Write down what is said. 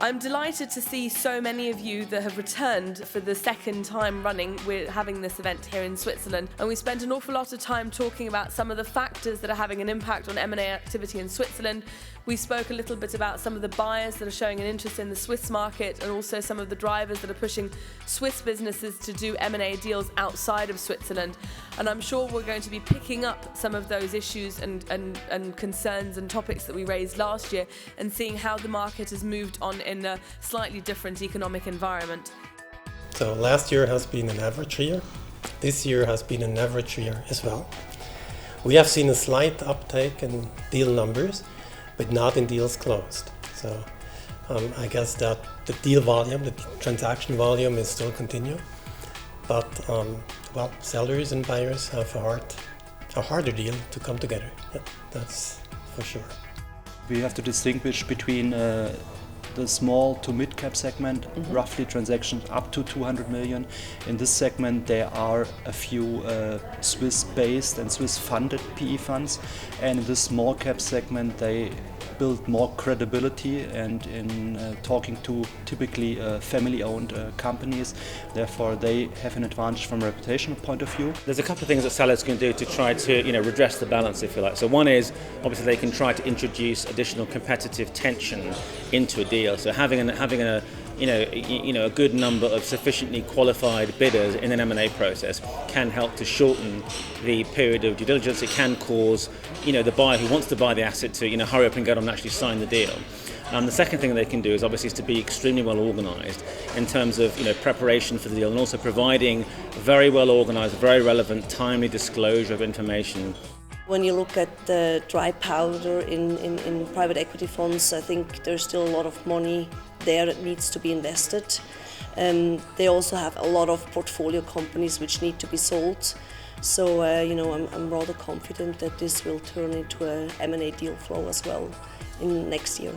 I'm delighted to see so many of you that have returned for the second time running. We're having this event here in Switzerland, and we spent an awful lot of time talking about some of the factors that are having an impact on M&A activity in Switzerland. We spoke a little bit about some of the buyers that are showing an interest in the Swiss market, and also some of the drivers that are pushing Swiss businesses to do M&A deals outside of Switzerland. And I'm sure we're going to be picking up some of those issues and concerns and topics that we raised last year, and seeing how the market has moved on in a slightly different economic environment. So last year has been an average year. This year has been an average year as well. We have seen a slight uptake in deal numbers, but not in deals closed. So I guess that the deal volume, the transaction volume is still continuing. But sellers and buyers have a harder deal to come together. Yeah, that's for sure. We have to distinguish between the small to mid-cap segment, roughly transactions up to 200 million. In this segment there are a few Swiss-based and Swiss-funded PE funds, and in the small-cap segment they build more credibility, and in talking to typically family-owned companies, therefore they have an advantage from a reputational point of view. There's a couple of things that sellers can do to try to redress the balance, if you like. So one is obviously they can try to introduce additional competitive tension into a deal. So having a good number of sufficiently qualified bidders in an M&A process can help to shorten the period of due diligence. It can cause the buyer who wants to buy the asset to hurry up and get on and actually sign the deal. The second thing they can do is obviously to be extremely well organised in terms of preparation for the deal, and also providing very well organised, very relevant, timely disclosure of information. When you look at the dry powder in private equity funds, I think there's still a lot of money there that needs to be invested. They also have a lot of portfolio companies which need to be sold. So I'm rather confident that this will turn into a M&A deal flow as well in next year.